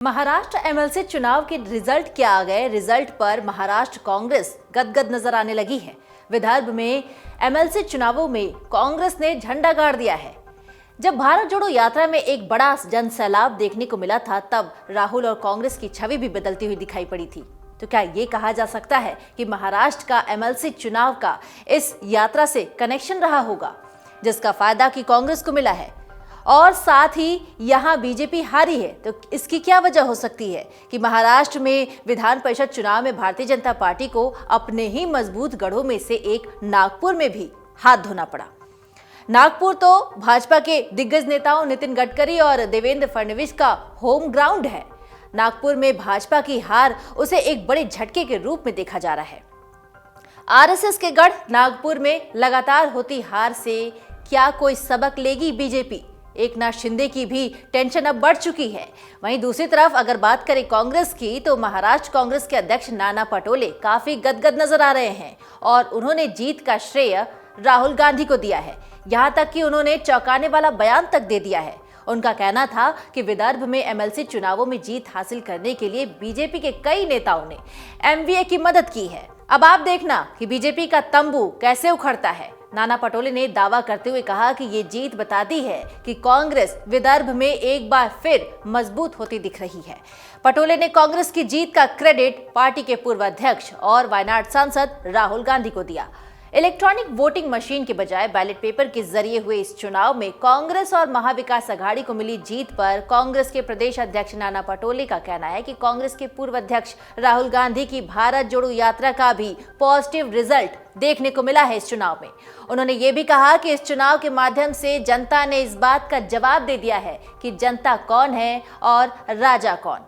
Maharashtra MLC चुनाव के result क्या आ गए। रिजल्ट पर महाराष्ट्र कांग्रेस गदगद नजर आने लगी है। विदर्भ में एमएलसी चुनावों में कांग्रेस ने झंडा गाड़ दिया है। जब भारत जोड़ो यात्रा में एक बड़ा जन सैलाब देखने को मिला था, तब राहुल और कांग्रेस की छवि भी बदलती हुई दिखाई पड़ी थी। तो क्या ये कहा जा सकता है कि महाराष्ट्र का एमएलसी चुनाव का इस यात्रा से कनेक्शन रहा होगा, जिसका फायदा की कांग्रेस को मिला है और साथ ही यहां बीजेपी हारी है? तो इसकी क्या वजह हो सकती है कि महाराष्ट्र में विधान परिषद चुनाव में भारतीय जनता पार्टी को अपने ही मजबूत गढ़ों में से एक नागपुर में भी हाथ धोना पड़ा। नागपुर तो भाजपा के दिग्गज नेताओं नितिन गडकरी और देवेंद्र फडणवीस का होम ग्राउंड है। नागपुर में भाजपा की हार उसे एक बड़े झटके के रूप में देखा जा रहा है। आरएसएस के गढ़ नागपुर में लगातार होती हार से क्या कोई सबक लेगी बीजेपी? एकनाथ शिंदे की भी टेंशन अब बढ़ चुकी है। वहीं दूसरी तरफ अगर बात करें कांग्रेस की, तो महाराष्ट्र कांग्रेस के अध्यक्ष नाना पटोले काफी गदगद नजर आ रहे हैं और उन्होंने जीत का श्रेय राहुल गांधी को दिया है। यहां तक कि उन्होंने चौंकाने वाला बयान तक दे दिया है। उनका कहना था कि विदर्भ में एमएलसी चुनावों में जीत हासिल करने के लिए बीजेपी के कई नेताओं ने एमवीए की मदद की है। अब आप देखना कि बीजेपी का तंबू कैसे उखड़ता है। नाना पटोले ने दावा करते हुए कहा कि ये जीत बताती है कि कांग्रेस विदर्भ में एक बार फिर मजबूत होती दिख रही है। पटोले ने कांग्रेस की जीत का क्रेडिट पार्टी के पूर्व अध्यक्ष और वायनाड सांसद राहुल गांधी को दिया। इलेक्ट्रॉनिक वोटिंग मशीन के बजाय बैलेट पेपर के जरिए हुए इस चुनाव में कांग्रेस और महाविकास अघाड़ी को मिली जीत पर कांग्रेस के प्रदेश अध्यक्ष नाना पटोले का कहना है कि कांग्रेस के पूर्व अध्यक्ष राहुल गांधी की भारत जोड़ो यात्रा का भी पॉजिटिव रिजल्ट देखने को मिला है इस चुनाव में। उन्होंने ये भी कहा कि इस चुनाव के माध्यम से जनता ने इस बात का जवाब दे दिया है कि जनता कौन है और राजा कौन।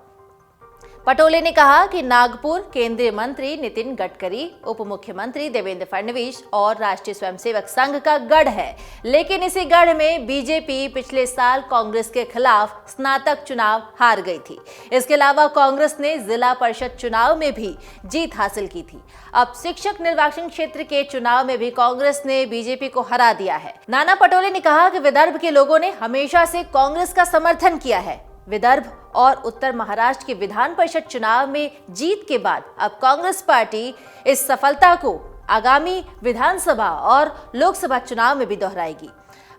पटोले ने कहा कि नागपुर केंद्रीय मंत्री नितिन गडकरी, उप मुख्यमंत्री देवेंद्र फडणवीस और राष्ट्रीय स्वयंसेवक संघ का गढ़ है, लेकिन इसी गढ़ में बीजेपी पिछले साल कांग्रेस के खिलाफ स्नातक चुनाव हार गई थी। इसके अलावा कांग्रेस ने जिला परिषद चुनाव में भी जीत हासिल की थी। अब शिक्षक निर्वाचन क्षेत्र के चुनाव में भी कांग्रेस ने बीजेपी को हरा दिया है। नाना पटोले ने कहा कि विदर्भ के लोगों ने हमेशा से कांग्रेस का समर्थन किया है। विदर्भ और उत्तर महाराष्ट्र के विधान परिषद चुनाव में जीत के बाद अब कांग्रेस पार्टी इस सफलता को आगामी विधानसभा और लोकसभा चुनाव में भी दोहराएगी।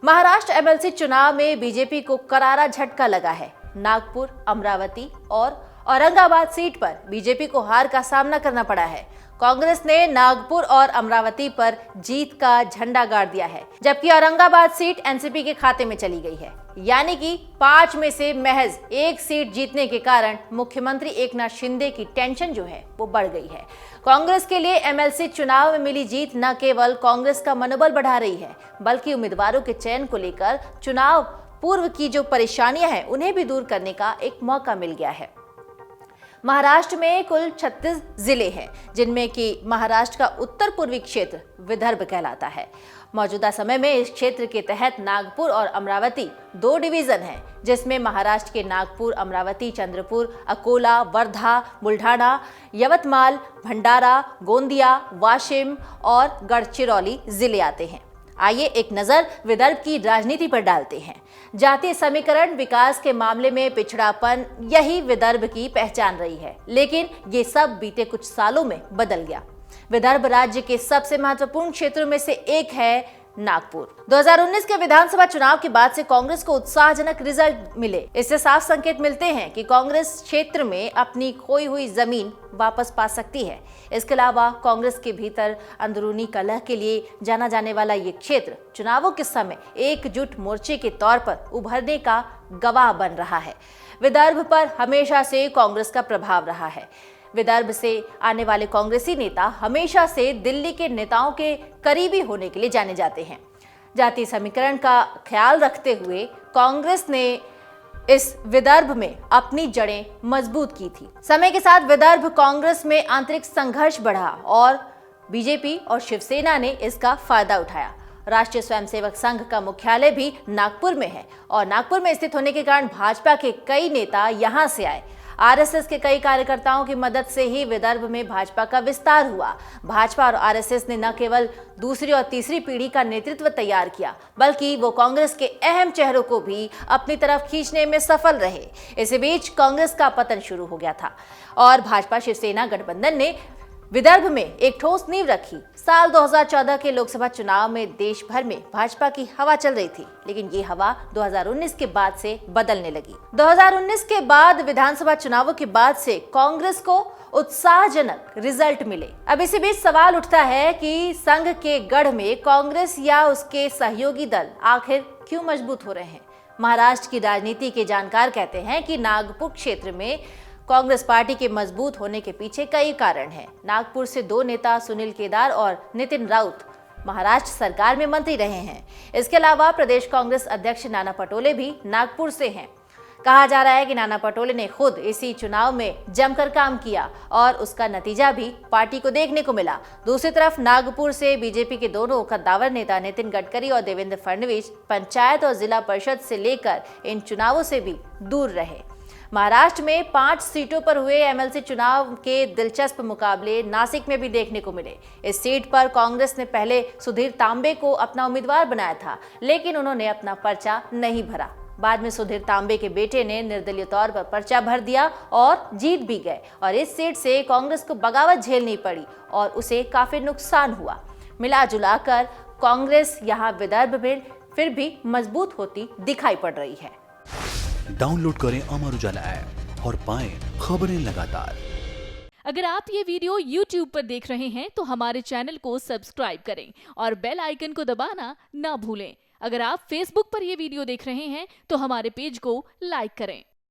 महाराष्ट्र एमएलसी चुनाव में बीजेपी को करारा झटका लगा है। नागपुर, अमरावती और औरंगाबाद सीट पर बीजेपी को हार का सामना करना पड़ा है। कांग्रेस ने नागपुर और अमरावती पर जीत का झंडा गाड़ दिया है, जबकि औरंगाबाद सीट एनसीपी के खाते में चली गई है। यानी कि 5 में से महज 1 सीट जीतने के कारण मुख्यमंत्री एकनाथ शिंदे की टेंशन जो है वो बढ़ गई है। कांग्रेस के लिए एमएलसी चुनाव में मिली जीत न केवल कांग्रेस का मनोबल बढ़ा रही है, बल्कि उम्मीदवारों के चयन को लेकर चुनाव पूर्व की जो परेशानियां हैं उन्हें भी दूर करने का एक मौका मिल गया है। महाराष्ट्र में कुल 36 जिले हैं, जिनमें कि महाराष्ट्र का उत्तर पूर्वी क्षेत्र विदर्भ कहलाता है। मौजूदा समय में इस क्षेत्र के तहत नागपुर और अमरावती 2 डिवीजन हैं, जिसमें महाराष्ट्र के नागपुर, अमरावती, चंद्रपुर, अकोला, वर्धा, बुल्ढाना, यवतमाल, भंडारा, गोंदिया, वाशिम और गढ़चिरौली जिले आते हैं। आइए एक नजर विदर्भ की राजनीति पर डालते हैं। जातीय समीकरण विकास के मामले में पिछड़ापन यही विदर्भ की पहचान रही है, लेकिन ये सब बीते कुछ सालों में बदल गया। विदर्भ राज्य के सबसे महत्वपूर्ण क्षेत्रों में से एक है नागपुर। 2019 के विधानसभा चुनाव के बाद से कांग्रेस को उत्साहजनक रिजल्ट मिले। इससे साफ संकेत मिलते हैं कि कांग्रेस क्षेत्र में अपनी खोई हुई जमीन वापस पा सकती है। इसके अलावा कांग्रेस के भीतर अंदरूनी कलह के लिए जाना जाने वाला ये क्षेत्र चुनावों के समय एकजुट मोर्चे के तौर पर उभरने का गवाह बन रहा है। विदर्भ पर हमेशा से कांग्रेस का प्रभाव रहा है। विदर्भ से आने वाले कांग्रेसी नेता हमेशा से दिल्ली के नेताओं के करीबी होने के लिए जाने जाते हैं। जातीय समीकरण का ख्याल रखते हुए कांग्रेस ने इस विदर्भ में अपनी जड़ें मजबूत की थी। समय के साथ विदर्भ कांग्रेस में आंतरिक संघर्ष बढ़ा और बीजेपी और शिवसेना ने इसका फायदा उठाया। राष्ट्रीय स्वयंसेवक संघ का मुख्यालय भी नागपुर में है और नागपुर में स्थित होने के कारण भाजपा के कई नेता यहां से आए। आरएसएस के कई कार्यकर्ताओं की मदद से ही विदर्भ में भाजपा का विस्तार हुआ। भाजपा और आरएसएस ने न केवल दूसरी और तीसरी पीढ़ी का नेतृत्व तैयार किया, बल्कि वो कांग्रेस के अहम चेहरों को भी अपनी तरफ खींचने में सफल रहे। इसी बीच कांग्रेस का पतन शुरू हो गया था और भाजपा शिवसेना गठबंधन ने विदर्भ में एक ठोस नींव रखी। साल 2014 के लोकसभा चुनाव में देश भर में भाजपा की हवा चल रही थी, लेकिन ये हवा 2019 के बाद से बदलने लगी। 2019 के बाद विधानसभा चुनावों के बाद से कांग्रेस को उत्साहजनक रिजल्ट मिले। अब इसी बीच सवाल उठता है कि संघ के गढ़ में कांग्रेस या उसके सहयोगी दल आखिर क्यों मजबूत हो रहे हैं। महाराष्ट्र की राजनीति के जानकार कहते हैं कि नागपुर क्षेत्र में कांग्रेस पार्टी के मजबूत होने के पीछे कई कारण हैं। नागपुर से 2 नेता सुनील केदार और नितिन राउत महाराष्ट्र सरकार में मंत्री रहे हैं। इसके अलावा प्रदेश कांग्रेस अध्यक्ष नाना पटोले भी नागपुर से हैं। कहा जा रहा है कि नाना पटोले ने खुद इसी चुनाव में जमकर काम किया और उसका नतीजा भी पार्टी को देखने को मिला। दूसरी तरफ नागपुर से बीजेपी के दोनों कद्दावर नेता नितिन गडकरी और देवेंद्र फडणवीस पंचायत और जिला परिषद से लेकर इन चुनावों से भी दूर रहे। महाराष्ट्र में 5 सीटों पर हुए एमएलसी चुनाव के दिलचस्प मुकाबले नासिक में भी देखने को मिले। इस सीट पर कांग्रेस ने पहले सुधीर तांबे को अपना उम्मीदवार बनाया था, लेकिन उन्होंने अपना पर्चा नहीं भरा। बाद में सुधीर तांबे के बेटे ने निर्दलीय तौर पर पर्चा भर दिया और जीत भी गए और इस सीट से कांग्रेस को बगावत झेलनी पड़ी और उसे काफी नुकसान हुआ। मिला जुलाकर कांग्रेस यहाँ विदर्भ में फिर भी मजबूत होती दिखाई पड़ रही है। डाउनलोड करें अमर उजाला ऐप और पाएं खबरें लगातार। अगर आप ये वीडियो YouTube पर देख रहे हैं तो हमारे चैनल को सब्सक्राइब करें और बेल आइकन को दबाना ना भूलें। अगर आप Facebook पर ये वीडियो देख रहे हैं तो हमारे पेज को लाइक करें।